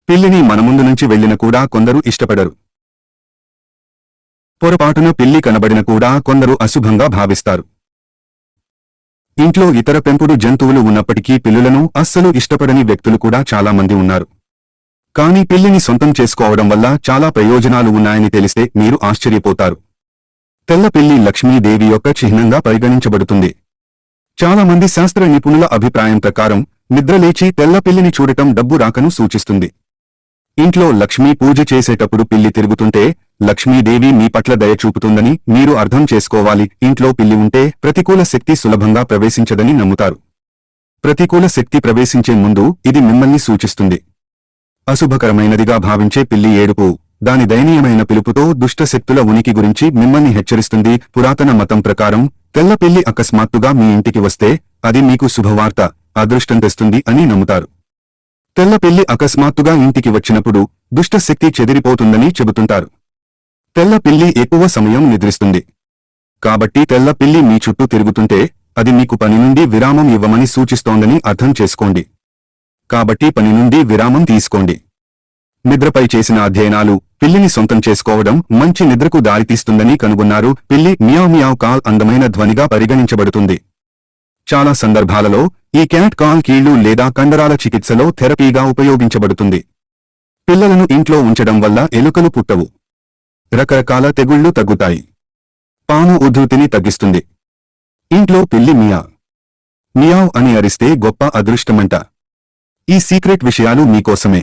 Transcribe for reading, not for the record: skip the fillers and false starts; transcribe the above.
పిల్లిని మన ముందు నుంచి వెళ్ళిన కూడా కొందరు ఇష్టపడరు. పొరపాటున పిల్లి కనబడిన కూడా కొందరు అశుభంగా భావిస్తారు. ఇంట్లో ఇతర పెంపుడు జంతువులు ఉన్నప్పటికీ పిల్లులను అస్సలు ఇష్టపడని వ్యక్తులు కూడా చాలామంది ఉన్నారు. కానీ పిల్లిని సొంతం చేసుకోవడం వల్ల చాలా ప్రయోజనాలు ఉన్నాయని తెలిస్తే మీరు ఆశ్చర్యపోతారు. తెల్ల పిల్లి లక్ష్మీదేవి యొక్క చిహ్నంగా పరిగణించబడుతుంది. చాలామంది శాస్త్ర నిపుణుల అభిప్రాయం ప్రకారం నిద్రలేచి తెల్ల పిల్లిని చూడటం డబ్బు రాకను సూచిస్తుంది. ఇంట్లో లక్ష్మీ పూజ చేసేటప్పుడు పిల్లి తిరుగుతుంటే లక్ష్మీదేవి మీ పట్ల దయ చూపుతుందని మీరు అర్థం చేసుకోవాలి. ఇంట్లో పిల్లి ఉంటే ప్రతికూల శక్తి సులభంగా ప్రవేశించదని నమ్ముతారు. ప్రతికూల శక్తి ప్రవేశించే ముందు ఇది మిమ్మల్ని సూచిస్తుంది. అశుభకరమైనదిగా భావించే పిల్లి ఏడుపు, దాని దయనీయమైన పిలుపుతో దుష్ట శక్తుల ఉనికి గురించి మిమ్మల్ని హెచ్చరిస్తుంది. పురాతన మతం ప్రకారం తెల్ల పిల్లి అకస్మాత్తుగా మీ ఇంటికి వస్తే అది మీకు శుభవార్త, అదృష్టం తెస్తుంది అని నమ్ముతారు. తెల్ల పిల్లి అకస్మాత్తుగా ఇంటికి వచ్చినప్పుడు దుష్ట శక్తి చెదిరిపోతుందని చెబుతుంటారు. తెల్ల పిల్లి ఎక్కువ సమయం నిద్రిస్తుంది. కాబట్టి తెల్ల పిల్లి మీ చుట్టూ తిరుగుతుంటే అది మీకు పని నుండి విరామం ఇవ్వమని సూచిస్తోందని అర్థం చేసుకోండి. కాబట్టి పని నుండి విరామం తీసుకోండి. నిద్రపై చేసిన అధ్యయనాలు పిల్లిని సొంతం చేసుకోవడం మంచి నిద్రకు దారితీస్తుందని కనుగొన్నారు. పిల్లి మియావ్ మియావ్ కాల్ అందమైన ధ్వనిగా పరిగణించబడుతుంది. చాలా సందర్భాలలో ఈ క్యాట్ కాల్ కీళ్లు లేదా కండరాల చికిత్సలో థెరపీగా ఉపయోగించబడుతుంది. పిల్లలను ఇంట్లో ఉంచడం వల్ల ఎలుకలు పుట్టవు. రకరకాల తెగుళ్లు తగ్గుతాయి. పాము ఉధృతిని తగ్గిస్తుంది. ఇంట్లో పిల్లి మియావ్ మియావ్ అని అరిస్తే గొప్ప అదృష్టమంట. ఈ సీక్రెట్ విషయాలు మీకోసమే.